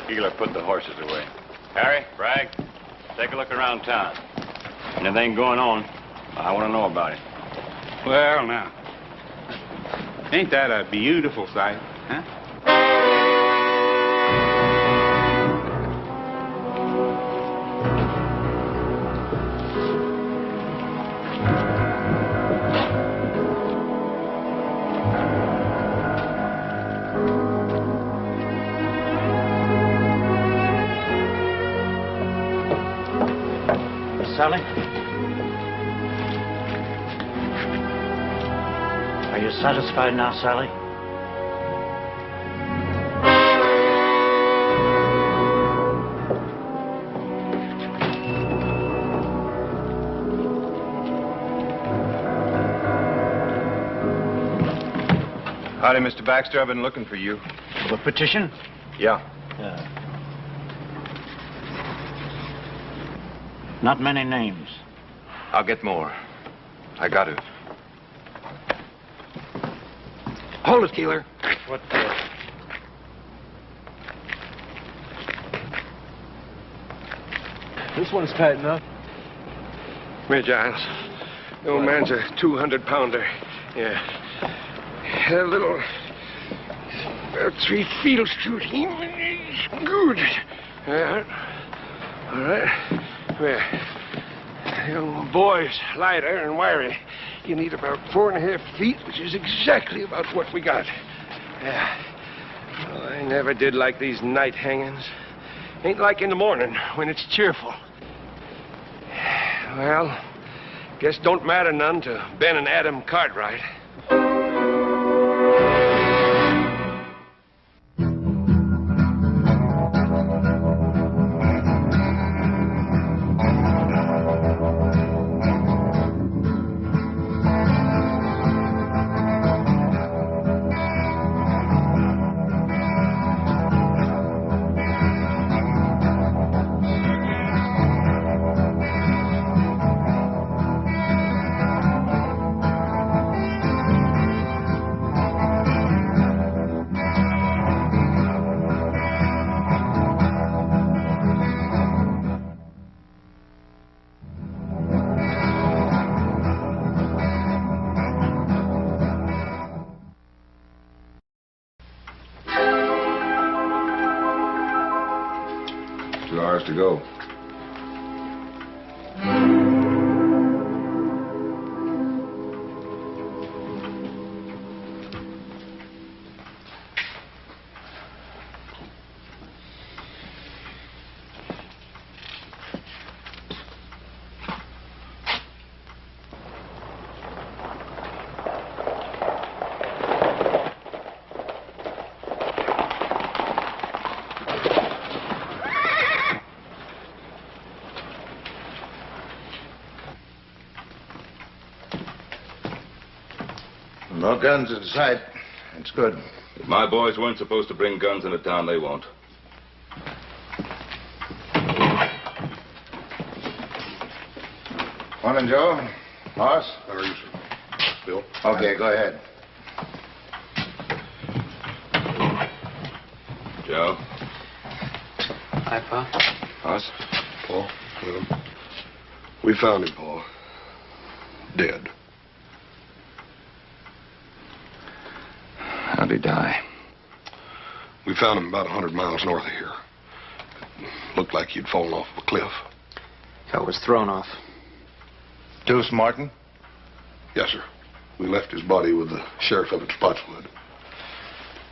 Keeler put the horses away. Harry, Bragg, take a look around town. Anything going on, I want to know about it. Well, now, ain't that a beautiful sight, huh? Sally? Are you satisfied now, Sally? Howdy, Mr. Baxter. I've been looking for you. The petition? Yeah. Not many names. I'll get more. I got to. Hold it, Keeler. What This one's tight enough. Here, Giles. The old man's a 200-pounder. Yeah. A little... About 3 feet will shoot him. He's good. Yeah. All right. Well, the old boy's lighter and wiry. You need about 4.5 feet, which is exactly about what we got. Yeah. Well, I never did like these night hangings. Ain't like in the morning when it's cheerful. Well, guess don't matter none to Ben and Adam Cartwright. To go. No guns in sight. That's good. If my boys weren't supposed to bring guns into town, they won't. Morning, Joe. Hoss? How are you, sir? Bill? Okay, go ahead. Joe? Hi, Pa. Hoss? Paul? We found him, Paul. Dead. How'd he die? We found him about 100 miles north of here. Looked like he'd fallen off a cliff. I was thrown off. Deuce Martin? Yes, sir. We left his body with the sheriff up at Spotswood.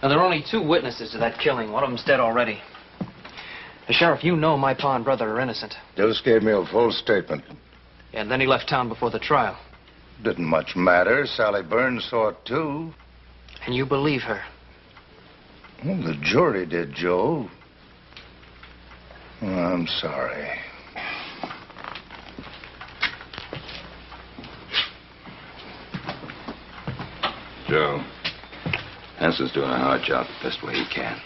Now, there are only 2 witnesses to that killing. One of them's dead already. The sheriff, you know my pa and brother are innocent. Deuce gave me a full statement. And then he left town before the trial. Didn't much matter. Sally Burns saw it, too. And you believe her? Well, the jury did, Joe. Oh, I'm sorry. Joe, Hanson's doing a hard job the best way he can.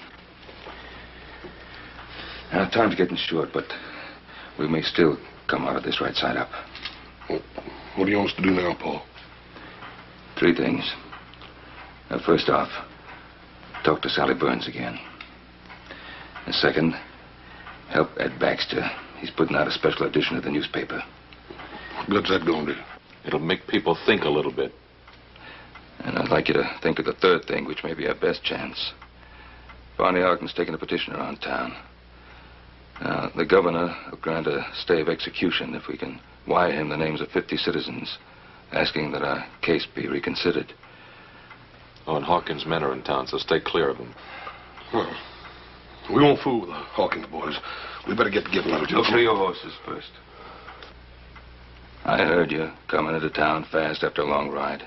Now, time's getting short, but we may still come out of this right side up. Well, what do you want us to do now, Paul? 3 things. Now, first off, talk to Sally Burns again. And second, help Ed Baxter. He's putting out a special edition of the newspaper. What good's that going to do? It'll make people think a little bit. And I'd like you to think of the third thing, which may be our best chance. Barney Ogden's taking a petition around town. The governor will grant a stay of execution if we can wire him the names of 50 citizens, asking that our case be reconsidered. Oh, and Hawkins' men are in town, so stay clear of them. Well, we won't fool the Hawkins boys. We better get together. Look for your horses first. I heard you coming into town fast after a long ride.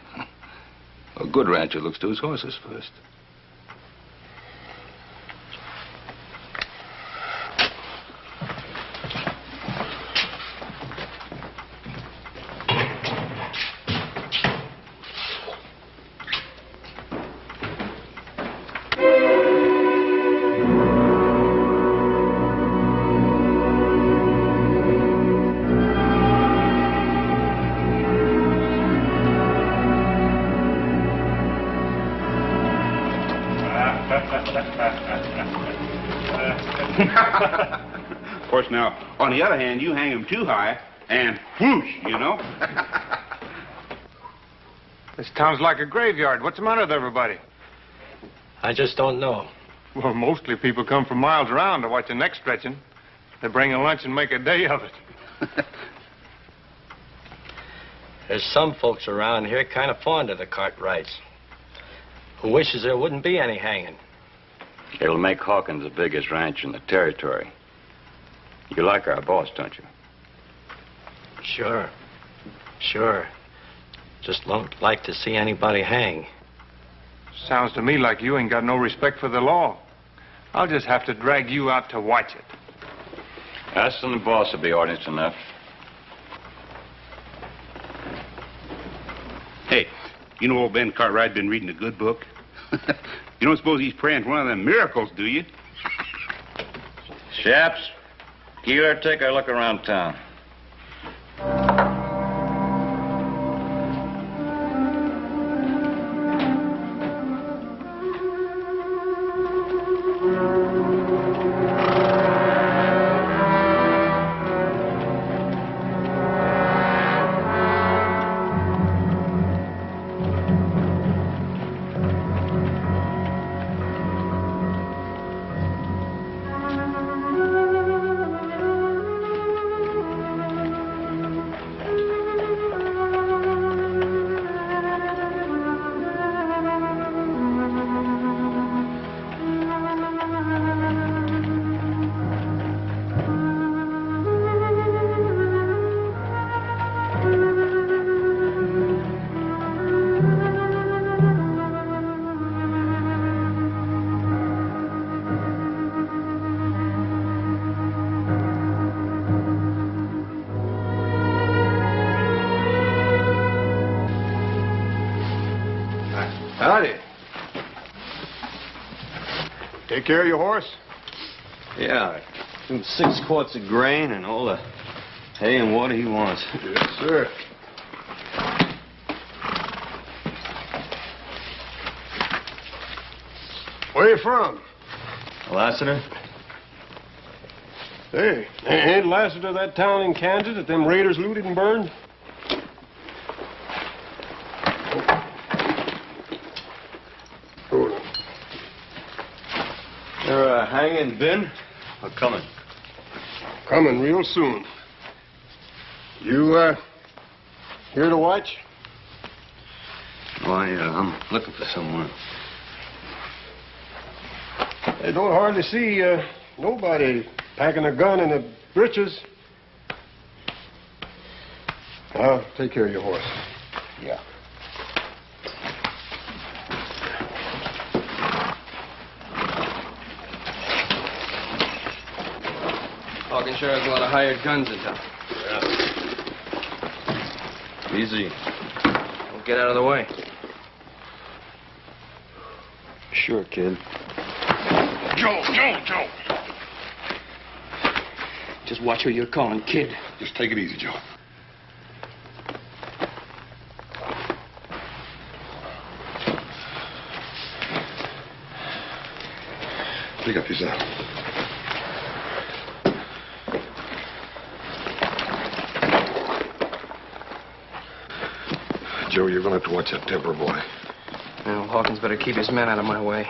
A good rancher looks to his horses first. Of course, now, on the other hand, you hang him too high, and whoosh, you know? This town's like a graveyard. What's the matter with everybody? I just don't know. Well, mostly people come from miles around to watch the neck stretching. They bring a lunch and make a day of it. There's some folks around here kind of fond of the Cartwrights, who wishes there wouldn't be any hanging. It'll make Hawkins the biggest ranch in the territory. You like our boss, don't you? Sure. Sure. Just don't like to see anybody hang. Sounds to me like you ain't got no respect for the law. I'll just have to drag you out to watch it. Us and the boss will be audience enough. Hey, you know old Ben Cartwright been reading a good book? You don't suppose he's praying for one of them miracles, do you? Chaps, Keeler, take a look around town. Howdy. Take care of your horse? Yeah, 6 quarts of grain and all the hay and water he wants. Yes, sir. Where you from? Lassiter? Hey, ain't Lassiter that town in Kansas that them raiders looted and burned? They're hanging Ben or coming? Coming real soon. You, here to watch? Why, I'm looking for someone. I don't hardly see, nobody packing a gun in the breeches. I'll take care of your horse. Yeah. Hawkins sure has a lot of hired guns in town. Yeah. Easy. Don't get out of the way. Sure, kid. Joe! Just watch who you're calling, kid. Just take it easy, Joe. Pick up yourself. Joe, you're going to have to watch that temper, boy. Well, Hawkins better keep his men out of my way.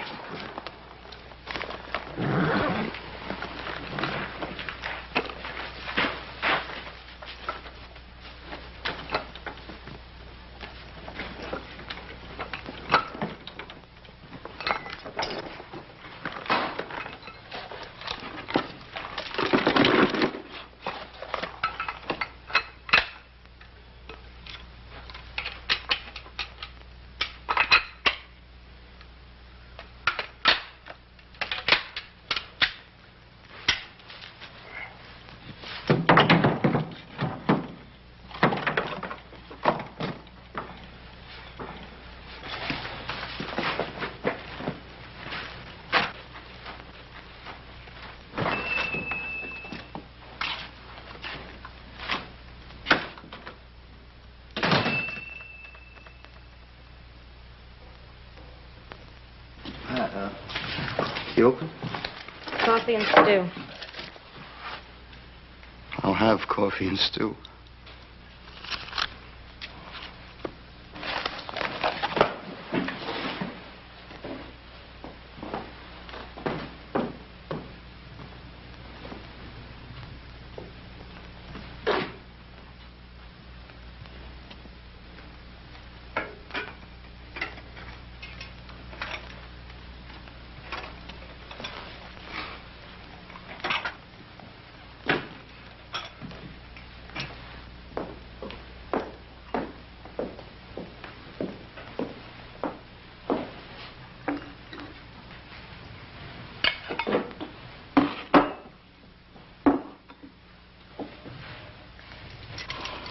You open? Coffee and stew. I'll have coffee and stew.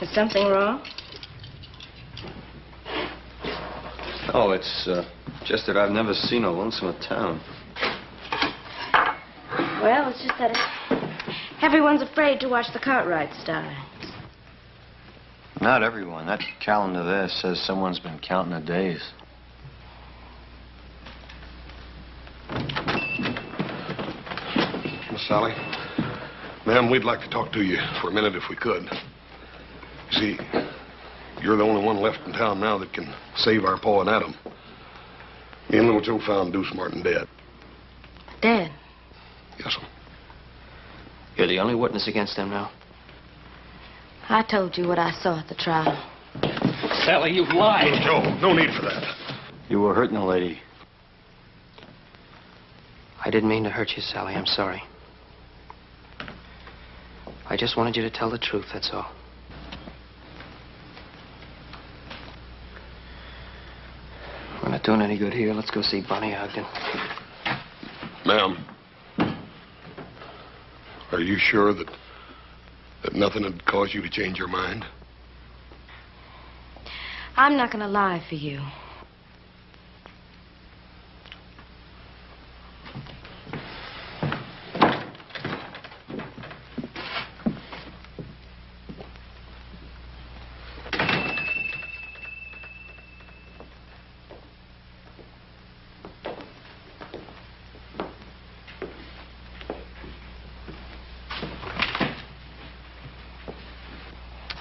Is something wrong? Oh, it's just that I've never seen a lonesome town. Well, it's just that everyone's afraid to watch the Cartwrights die. Not everyone. That calendar there says someone's been counting the days. Miss Sally, ma'am, we'd like to talk to you for a minute if we could. See, you're the only one left in town now that can save our Pa and Adam. Me and little Joe found Deuce Martin dead. Dead? Yes, sir. You're the only witness against them now. I told you what I saw at the trial. Sally, you've lied. Little Joe, no need for that. You were hurting a lady. I didn't mean to hurt you, Sally. I'm sorry. I just wanted you to tell the truth, that's all. We're not doing any good here. Let's go see Bonnie Ogden. Ma'am, are you sure that nothing had caused you to change your mind? I'm not going to lie for you.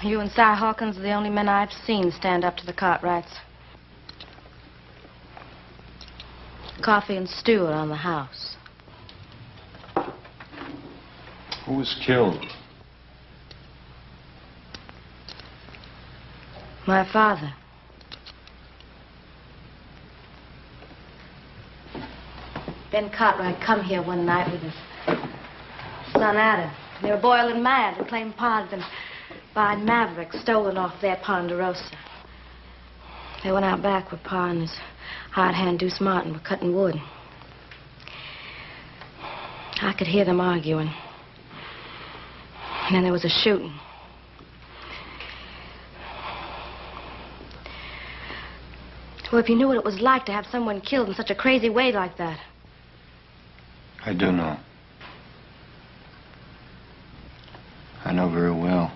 You and Si Hawkins are the only men I've seen stand up to the Cartwrights. Coffee and stew around the house. Who was killed? My father. Ben Cartwright come here one night with his son Adam. They were boiling mad and claimed Pa had been by Maverick, stolen off their Ponderosa. They went out back where Pa and his hard hand Deuce Martin were cutting wood. I could hear them arguing. And then there was a shooting. Well, if you knew what it was like to have someone killed in such a crazy way like that. I do know. I know very well.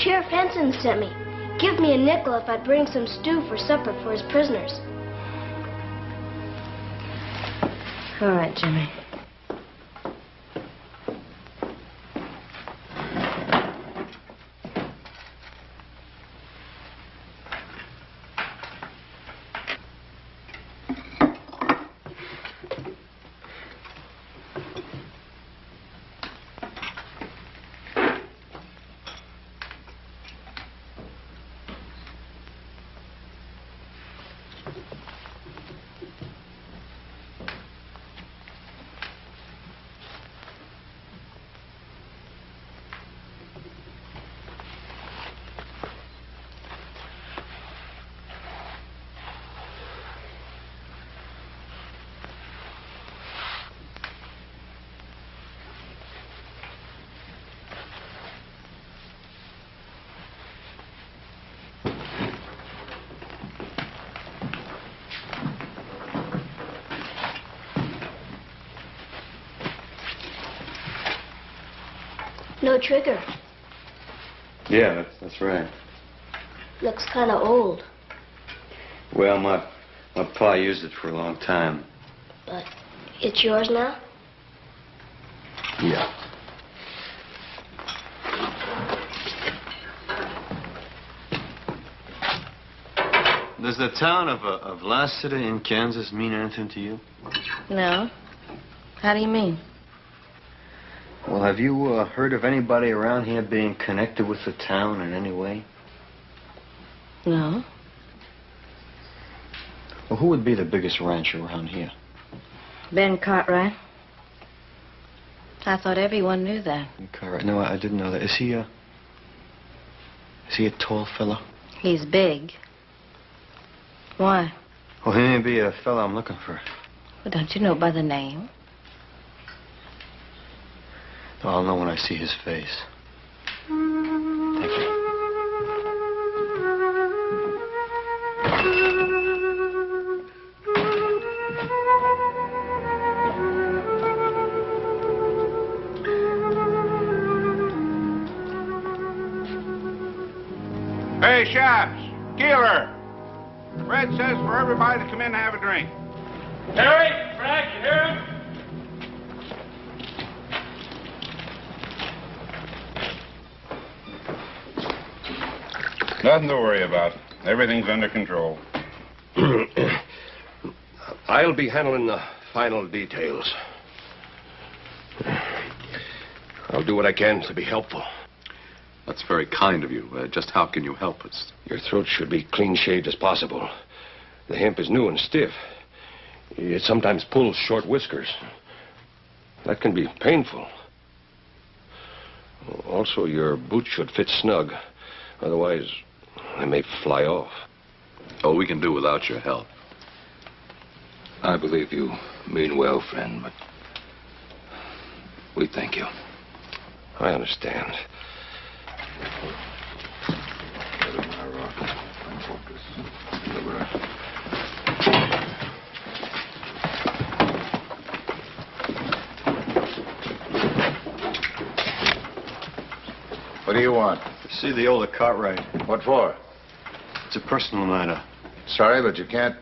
Sheriff Henson sent me. Give me a nickel if I'd bring some stew for supper for his prisoners. All right, Jimmy. No trigger. Yeah, that's right. Looks kind of old. Well, my pa used it for a long time. But it's yours now? Yeah. Does the town of Lassiter in Kansas mean anything to you? No. How do you mean? Well, have you heard of anybody around here being connected with the town in any way? No. Well, who would be the biggest rancher around here? Ben Cartwright. I thought everyone knew that. Cartwright? No, I didn't know that. Is he a tall fellow? He's big. Why? Well, he may be a fellow I'm looking for. Well, don't you know by the name? I'll know when I see his face. Thank you. Hey, Shops, Keeler. Red says for everybody to come in and have a drink. Harry, Frank, you hear him? Nothing to worry about. Everything's under control. I'll be handling the final details. I'll do what I can to be helpful. That's very kind of you. Just how can you help us? Your throat should be clean shaved as possible. The hemp is new and stiff. It sometimes pulls short whiskers. That can be painful. Also, your boots should fit snug. Otherwise, they may fly off. Oh, we can do without your help. I believe you mean well, friend, but we thank you. I understand. What do you want? See the older Cartwright. What for? It's a personal matter. Sorry, but you can't.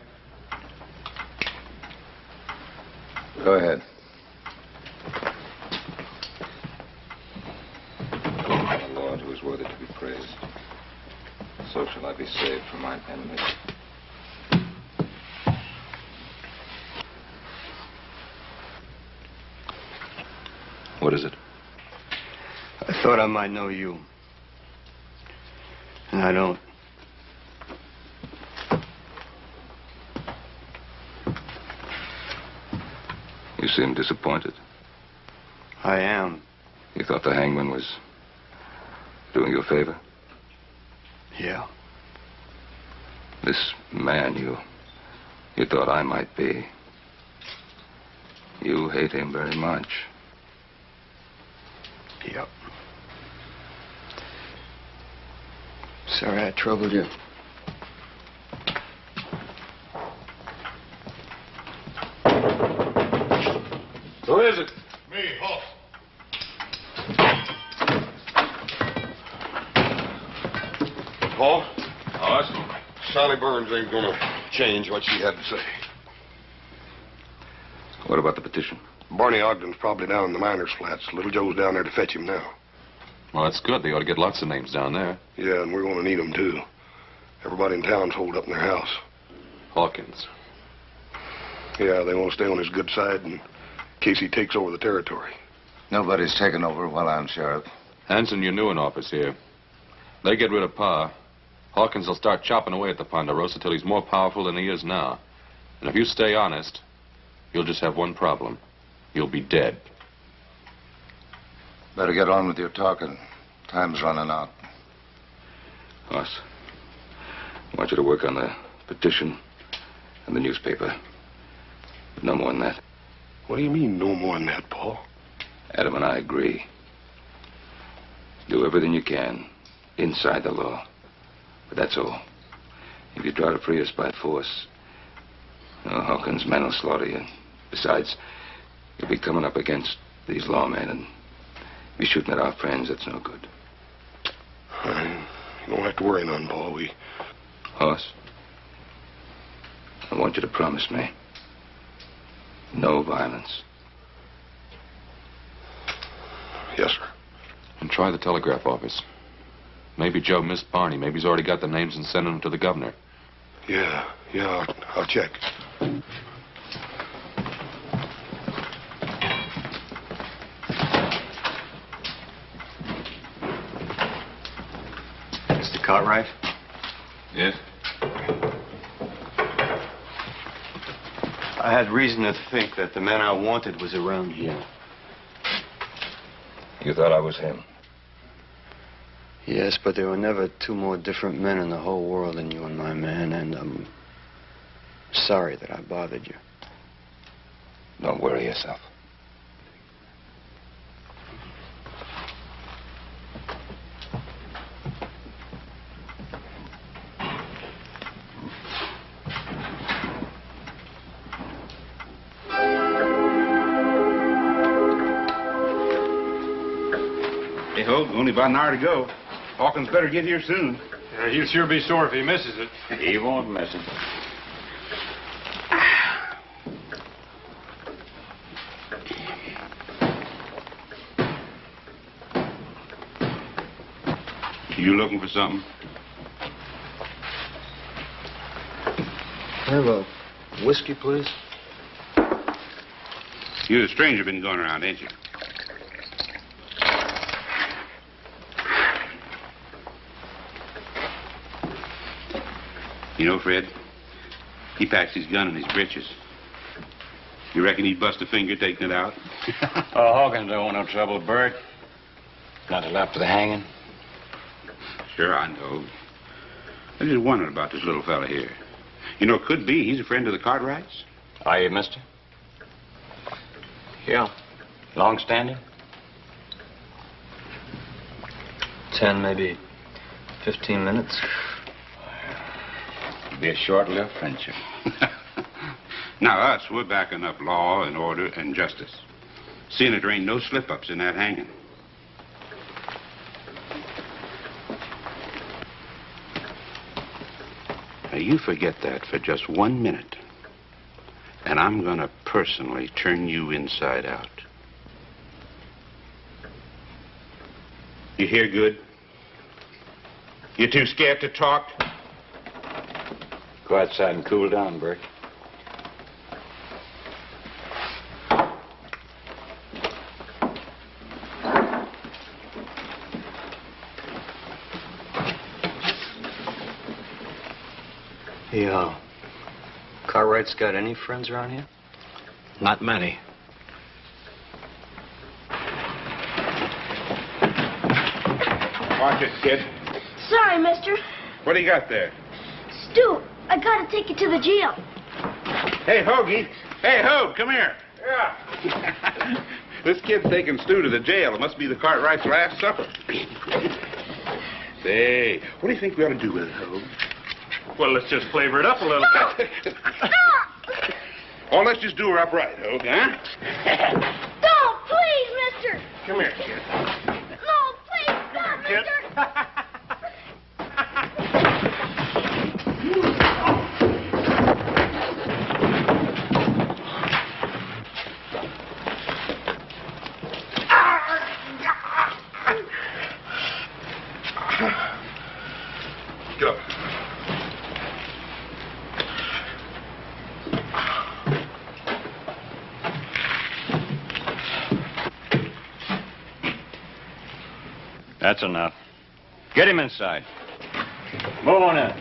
Go ahead. The Lord who is worthy to be praised. So shall I be saved from mine enemies. What is it? I thought I might know you. And I don't. You seem disappointed. I am. You thought the hangman was doing you a favor? Yeah. This man you thought I might be. You hate him very much. Yep. Sorry I troubled you. Who is it? Me, Hoff. Paul. Awesome. Sally Burns ain't gonna change what she had to say. What about the petition? Barney Ogden's probably down in the miners' flats. Little Joe's down there to fetch him now. Well, that's good. They ought to get lots of names down there. Yeah, and we're gonna need them, too. Everybody in town's holed up in their house. Hawkins. Yeah, they want to stay on his good side in case he takes over the territory. Nobody's taken over while I'm sheriff. Hanson, you're new in office here. They get rid of Pa. Hawkins will start chopping away at the Ponderosa till he's more powerful than he is now. And if you stay honest, you'll just have one problem. You'll be dead. Better get on with your talking. Time's running out. Hoss, I want you to work on the petition and the newspaper. But no more than that. What do you mean, no more than that, Paul? Adam and I agree. Do everything you can inside the law. But that's all. If you try to free us by force, Hawkins' men will slaughter you. Besides, you'll be coming up against these lawmen and be shooting at our friends. That's no good. You don't have to worry none, Paul. Hoss, I want you to promise me no violence. Yes, sir. And try the telegraph office. Maybe Joe missed Barney. Maybe he's already got the names and sending them to the governor. Yeah, I'll check. Mr. Cartwright? Yes? I had reason to think that the man I wanted was around here. You thought I was him? Yes, but there were never two more different men in the whole world than you and my man, and I'm sorry that I bothered you. Don't worry yourself. Hey, Hope, only about an hour to go. Hawkins better get here soon. Yeah, he'll sure be sore if he misses it. He won't miss it. You looking for something? Have a whiskey, please? You're the stranger been going around, ain't you? You know, Fred, he packs his gun in his breeches. You reckon he'd bust a finger taking it out? Oh, Hawkins don't want no trouble, Bert. Not till after the hanging. Sure, I know. I just wondered about this little fella here. You know, it could be he's a friend of the Cartwrights. Are you, mister? Yeah. Long standing? 10, maybe 15 minutes. It'll be a short-lived friendship. Now, us, we're backing up law and order and justice. Seeing that there ain't no slip-ups in that hanging. Now, you forget that for just 1 minute, and I'm going to personally turn you inside out. You hear good? You too scared to talk? Go outside and cool down, Bert. Hey, Cartwright's got any friends around here? Not many. Watch it, kid. Sorry, mister. What do you got there? Stu, I gotta take you to the jail. Hey, Hoagie. Hey, Hoag, come here. Yeah. This kid's taking Stu to the jail. It must be the Cartwright's last supper. Say, what do you think we ought to do with it, Hoag? Well, let's just flavor it up a little. Oh, let's just do her upright, Hoag, huh? Don't, please, mister. Come here, kid. No, please, don't, mister. Get up. That's enough. Get him inside. Move on in.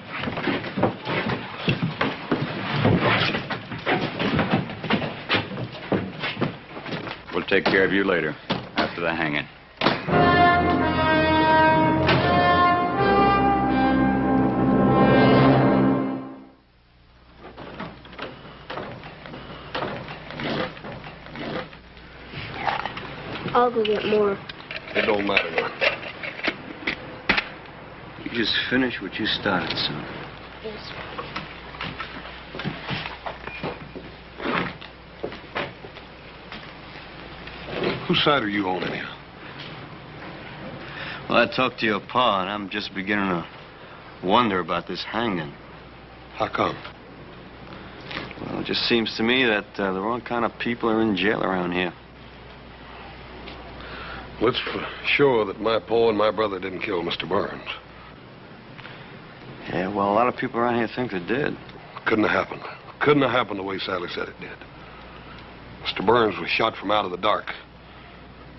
We'll take care of you later, after the hanging. I'll go get more. It don't matter, man. You just finish what you started, son. Yes. Whose side are you on, anyhow? Well, I talked to your pa, and I'm just beginning to wonder about this hanging. How come? Well, it just seems to me that the wrong kind of people are in jail around here. Well, it's for sure that my pa and my brother didn't kill Mr. Burns. Yeah, well, a lot of people around here think they did. Couldn't have happened. Couldn't have happened the way Sally said it did. Mr. Burns was shot from out of the dark.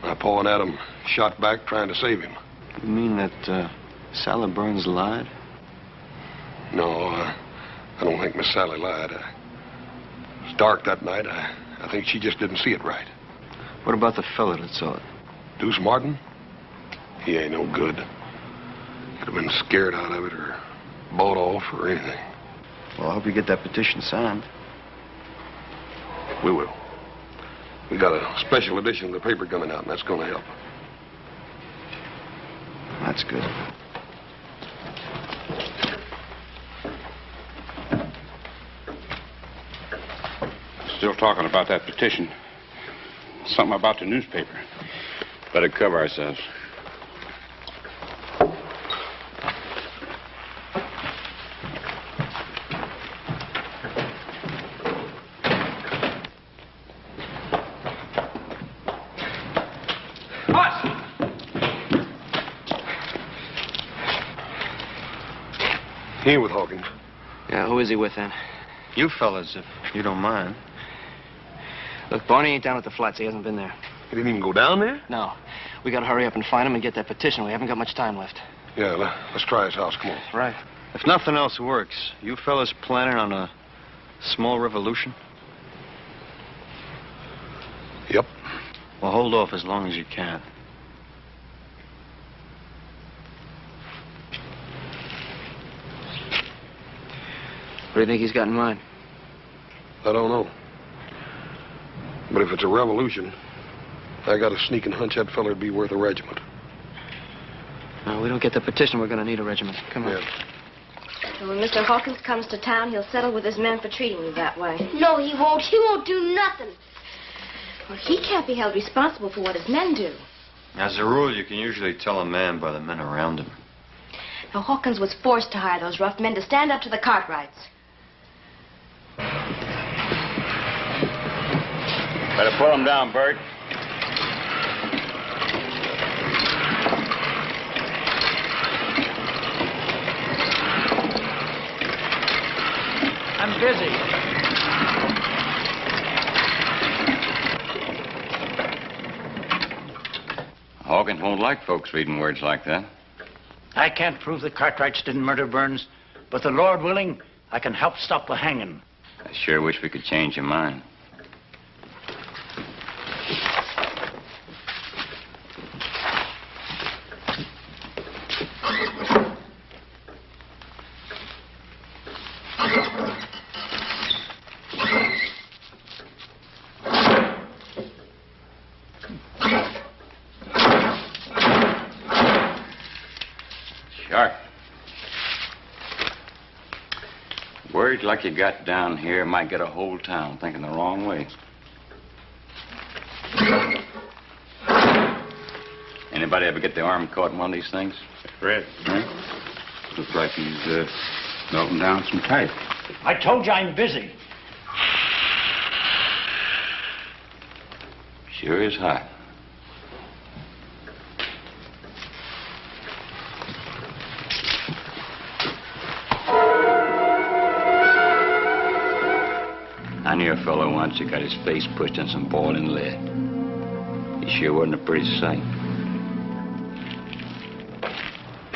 My pa and Adam shot back trying to save him. You mean that Sally Burns lied? No, I don't think Miss Sally lied. It was dark that night. I think she just didn't see it right. What about the fella that saw it? Deuce Martin? He ain't no good. Could have been scared out of it or bought off or anything. Well, I hope you get that petition signed. We will. We got a special edition of the paper coming out, and that's going to help. That's good. Still talking about that petition. Something about the newspaper. Better cover ourselves. He ain't with Hawkins. Yeah, who is he with then? You fellas, if you don't mind. Look, Barney ain't down at the flats. He hasn't been there. He didn't even go down there? No. We gotta hurry up and find him and get that petition. We haven't got much time left. Yeah, let's try his house. Come on. Right. If nothing else works, you fellas planning on a small revolution? Yep. Well, hold off as long as you can. What do you think he's got in mind? I don't know. But if it's a revolution, I got a sneaking hunch that feller'd be worth a regiment. No, we don't get the petition, we're gonna need a regiment. Come on. Yeah. And when Mr. Hawkins comes to town, he'll settle with his men for treating you that way. No, he won't. He won't do nothing. Well, he can't be held responsible for what his men do. As a rule, you can usually tell a man by the men around him. Now, Hawkins was forced to hire those rough men to stand up to the Cartwrights. Better pull him down, Bert. I'm busy. Hawkins won't like folks reading words like that. I can't prove the Cartwrights didn't murder Burns, but the Lord willing, I can help stop the hanging. I sure wish we could change your mind. Words like you got down here might get a whole town thinking the wrong way. Anybody ever get the arm caught in one of these things? Fred, looks like he's melting down some type. I told you I'm busy. Sure is hot. here a fellow once who got his face pushed in some boiling lead. He sure wasn't a pretty sight.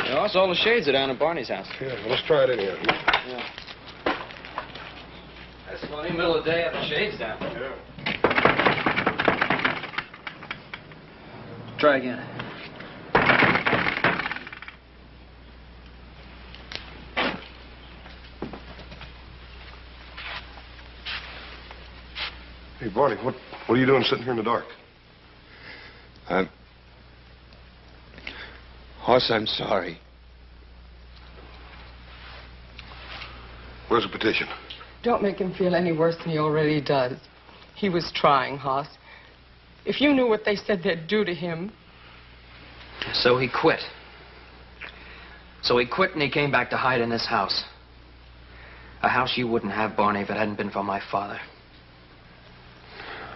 You know, all the shades are down at Barney's house. Yeah, well, let's try it anyhow. Yeah. That's funny, middle of the day, have the shades down. Yeah. Try again. Hey, Barney, what are you doing sitting here in the dark? Hoss, I'm sorry. Where's the petition? Don't make him feel any worse than he already does. He was trying, Hoss. If you knew what they said they'd do to him. So he quit. So he quit and he came back to hide in this house. A house you wouldn't have, Barney, if it hadn't been for my father.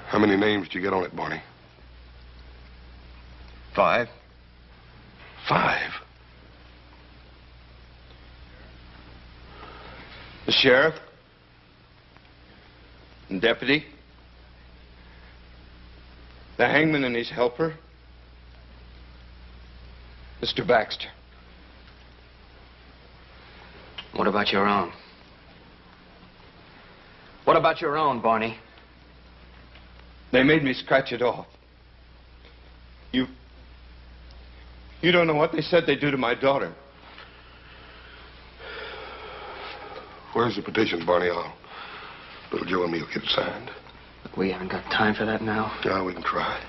How many names did you get on it, Barney? 5. 5? The sheriff. And deputy. The hangman and his helper. Mr. Baxter. What about your own? What about your own, Barney? They made me scratch it off. You don't know what they said they'd do to my daughter. Where's the petition, Barney? Little Joe and me will get it signed. We haven't got time for that now. Yeah, we can try.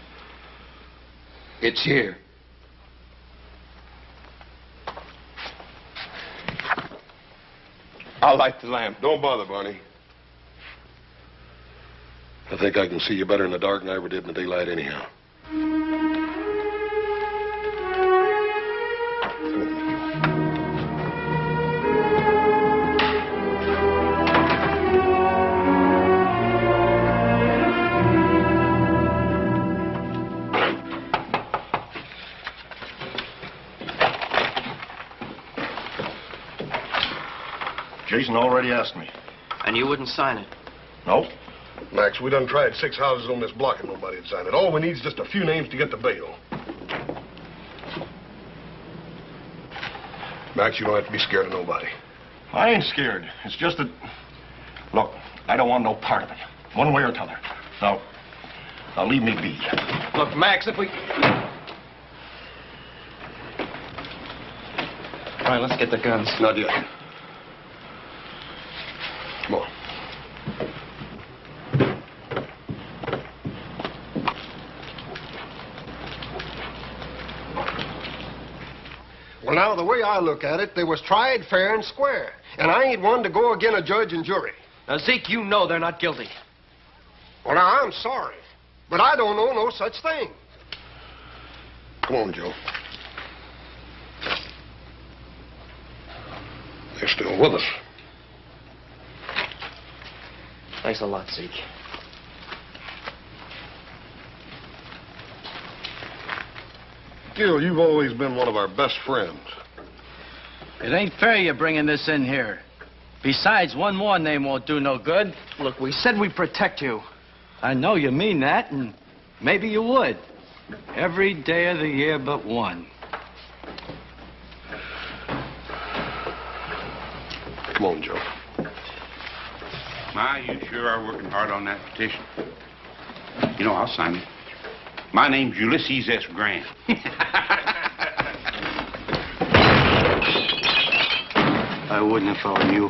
It's here. I'll light the lamp. Don't bother, Barney. I think I can see you better in the dark than I ever did in the daylight anyhow. Jason already asked me. And you wouldn't sign it? Nope. Max, we done tried 6 houses on this block and nobody had signed it. All we need is just a few names to get the bail. Max, you don't have to be scared of nobody. I ain't scared. It's just that... Look, I don't want no part of it. One way or t'other. Now leave me be. Look, Max, if we... All right, let's get the guns. Not yet. Come on. Well, now, the way I look at it, they was tried fair and square. And I ain't one to go agin a judge and jury. Now, Zeke, you know they're not guilty. Well, now, I'm sorry. But I don't know no such thing. Come on, Joe. They're still with us. Thanks a lot, Zeke. Gil, you've always been one of our best friends. It ain't fair you bringing this in here. Besides, one more name won't do no good. Look, we said we'd protect you. I know you mean that, and maybe you would. Every day of the year but one. Come on, Joe. Ma, you sure are working hard on that petition. You know, I'll sign it. My name's Ulysses S. Grant. I wouldn't if I were you.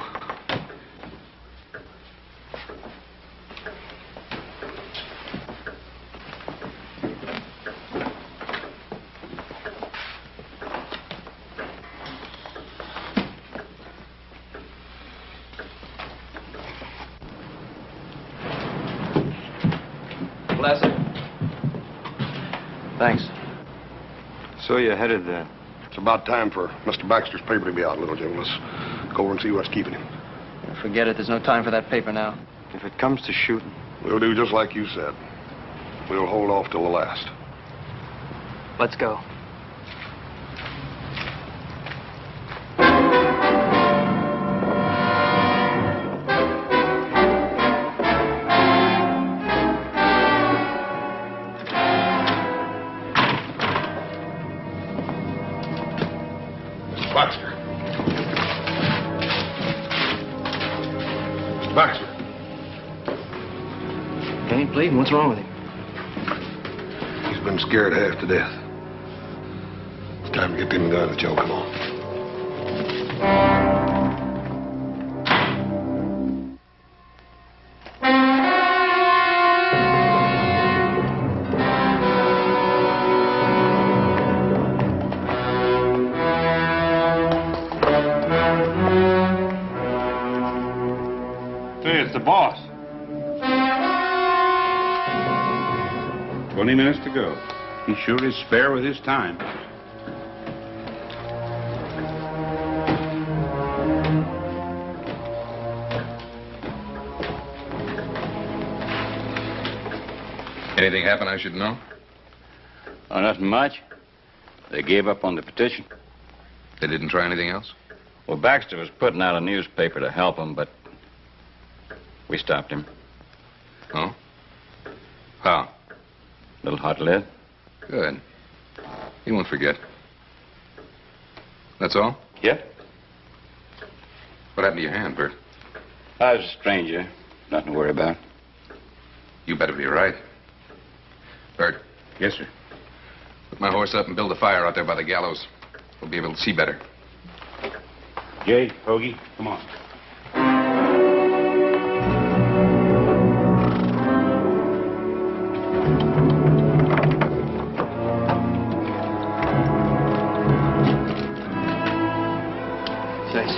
Lassiter. Thanks. So you're headed there. It's about time for Mr. Baxter's paper to be out, little Joe. Let's go over and see what's keeping him. Forget it. There's no time for that paper now. If it comes to shooting. We'll do just like you said. We'll hold off till the last. Let's go. Baxter. He ain't bleeding. What's wrong with him? He's been scared half to death. It's time to get them guns, Joe. Come on. Hey, it's the boss. 20 minutes to go. He sure is spare with his time. Anything happen I should know? Oh, nothing much. They gave up on the petition. They didn't try anything else? Well, Baxter was putting out a newspaper to help him, but we stopped him. Oh? How? Little hot lead. Good. He won't forget. That's all? Yep. What happened to your hand, Bert? I was a stranger. Nothing to worry about. You better be right. Bert. Yes, sir. Put my horse up and build a fire out there by the gallows. We'll be able to see better. Jay, Hoagie, come on. Thanks.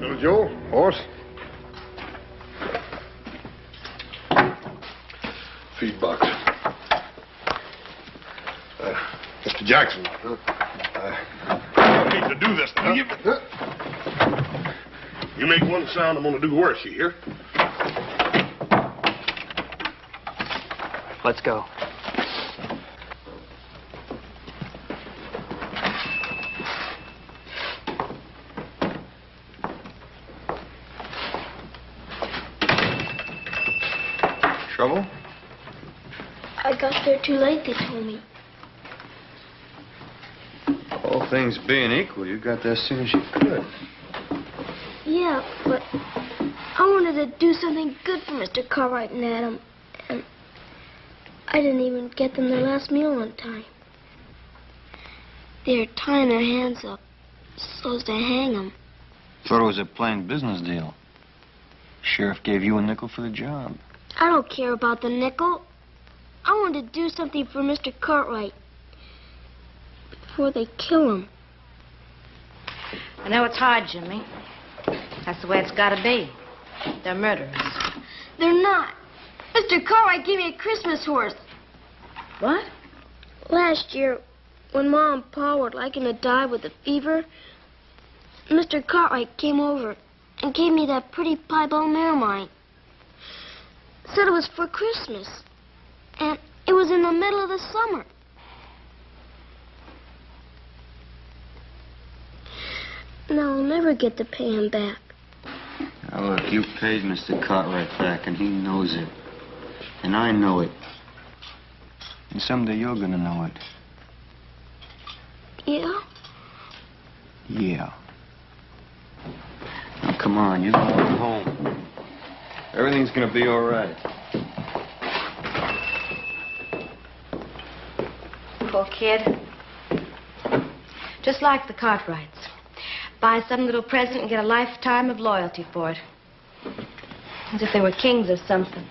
Little Joe, horse. Feed box. Mr. Jackson. I hate to do this to you. You make one sound, I'm going to do worse, you hear? Let's go. Trouble? I got there too late, they told me. All things being equal, you got there as soon as you could. Yeah, but I wanted to do something good for Mr. Cartwright and Adam, and I didn't even get them their last meal on time. They're tying their hands up so as to hang them. Thought it was a plain business deal. Sheriff gave you a nickel for the job. I don't care about the nickel. I want to do something for Mr. Cartwright before they kill him. I know it's hard, Jimmy. That's the way it's got to be. They're murderers. They're not. Mr. Cartwright gave me a Christmas horse. What? Last year, when Mom and Pa were liking to die with a fever, Mr. Cartwright came over and gave me that pretty piebald mare of mine. Said it was for Christmas. And it was in the middle of the summer. Now I'll never get to pay him back. Now, look, you paid Mr. Cartwright back, and he knows it. And I know it. And someday you're gonna know it. Yeah? Yeah. Now, come on, you're going home. Everything's gonna be all right. Poor kid. Just like the Cartwrights. Buy some little present and get a lifetime of loyalty for it. As if they were kings or something.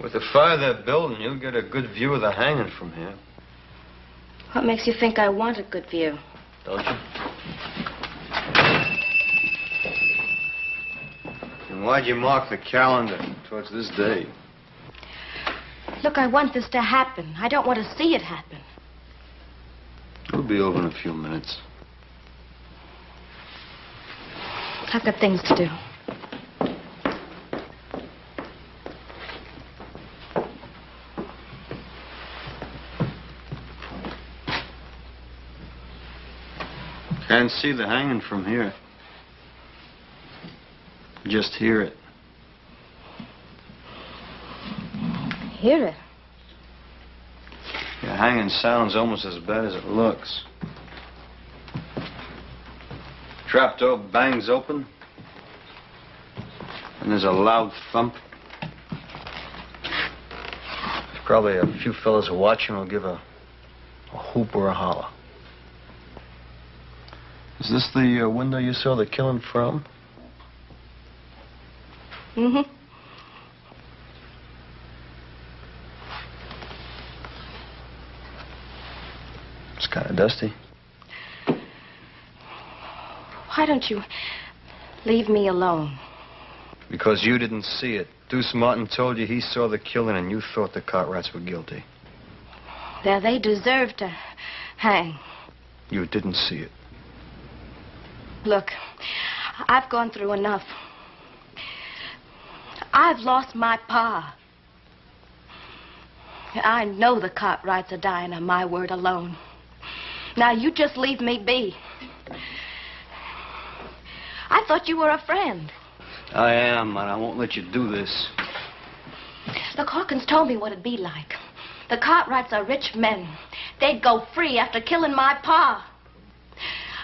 With the fire they're building, you'll get a good view of the hanging from here. What makes you think I want a good view? Don't you? And why'd you mark the calendar towards this day? Look, I want this to happen. I don't want to see it happen. It'll be over in a few minutes. I've got things to do. Can't see the hanging from here. Just hear it. Hear it? Your hanging sounds almost as bad as it looks. Trapdoor bangs open, and there's a loud thump. Probably a few fellas who watch him will give a whoop or a holler. Is this the window you saw the killing from? Mm-hmm. It's kind of dusty. Why don't you leave me alone? Because you didn't see it. Deuce Martin told you he saw the killing and you thought the Cartwrights were guilty. There, they deserve to hang. You didn't see it. Look, I've gone through enough. I've lost my pa. I know the Cartwrights are dying on my word alone. Now, you just leave me be. I thought you were a friend. I am, and I won't let you do this. Look, Hawkins told me what it'd be like. The Cartwrights are rich men. They'd go free after killing my pa.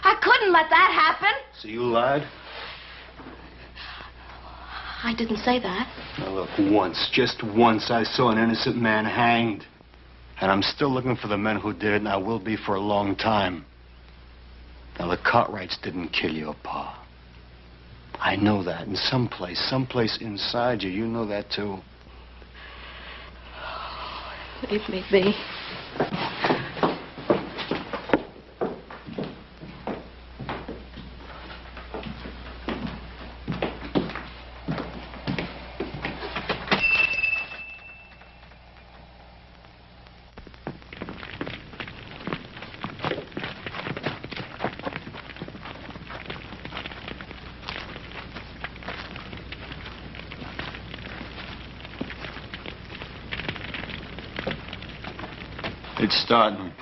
I couldn't let that happen. So you lied? I didn't say that. Now look, once, just once, I saw an innocent man hanged. And I'm still looking for the men who did it, and I will be for a long time. Now, the Cartwrights didn't kill your pa. I know that. And someplace inside you, you know that too. Leave me be. It's starting.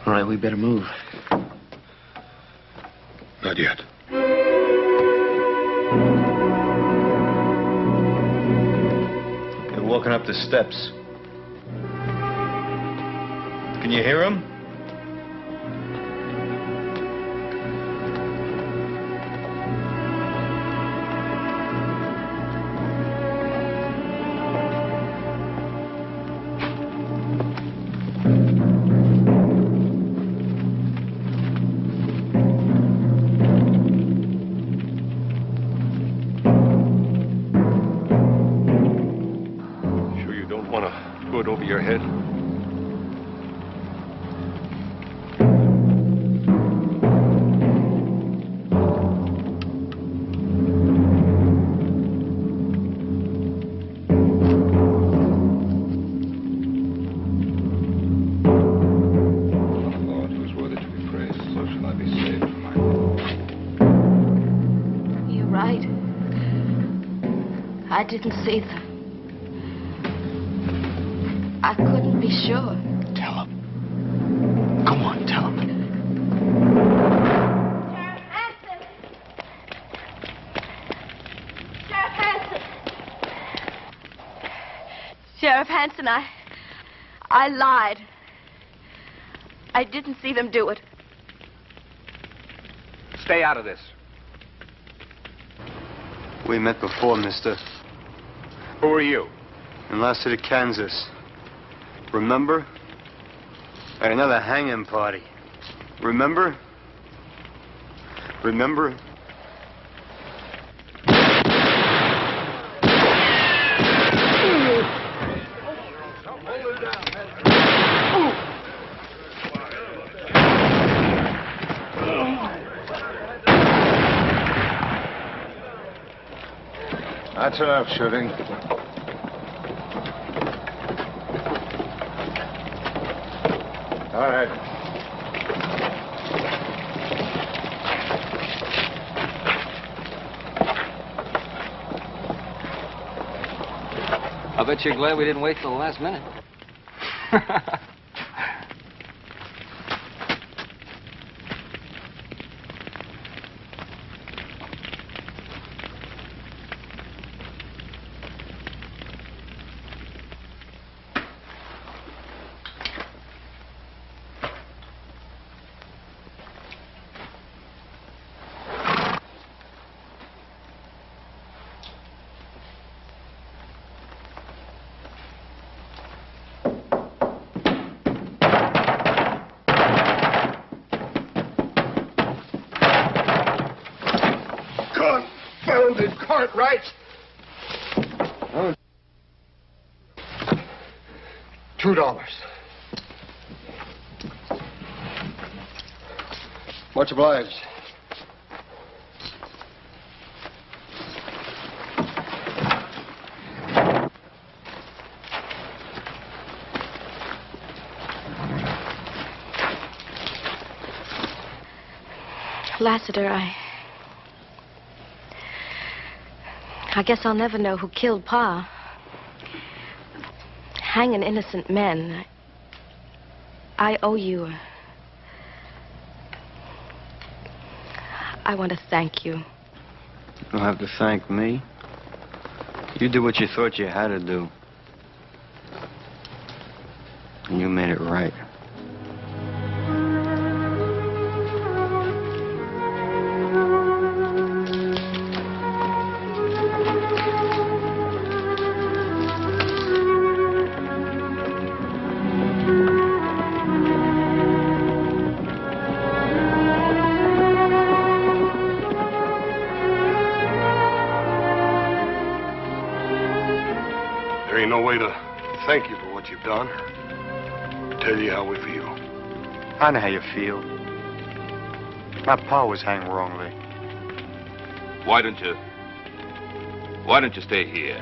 All right, we better move. Not yet. They're walking up the steps. Can you hear them? Over your head. Lord, who's worthy to be praised, so shall I be saved from my You're right. I didn't see them. I couldn't be sure. Tell him. Come on, tell him. Sheriff Hanson! Sheriff Hanson, I lied. I didn't see them do it. Stay out of this. We met before, mister. Who are you? In Lassiter, Kansas. Remember? At another hanging party. Remember? Remember? That's enough shooting. All right. I bet you're glad we didn't wait till the last minute. Mrs. Cartwrights. Oh. $2. Much obliged. Lassiter, I guess I'll never know who killed Pa. Hanging innocent men. I owe you. I want to thank you. You don't have to thank me. You did what you thought you had to do. And you made it right. There ain't no way to thank you for what you've done or tell you how we feel. I know how you feel. My pa was hanged wrongly. Why don't you stay here?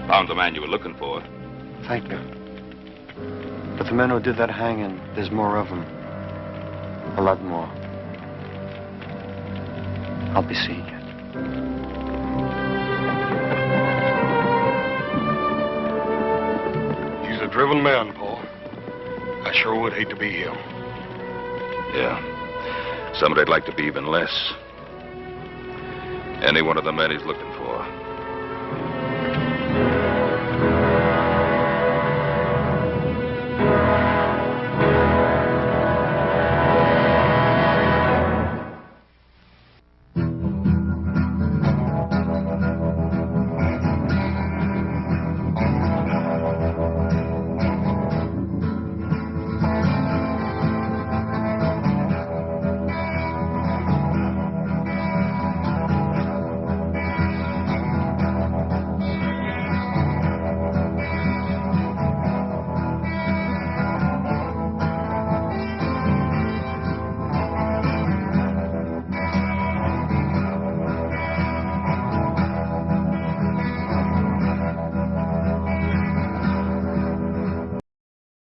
Found the man you were looking for. Thank you. But the men who did that hanging, there's more of them. A lot more. I'll be seeing you. He's a driven man, Paul. I sure would hate to be him. Yeah. Somebody'd like to be even less. Any one of the men he's looking for.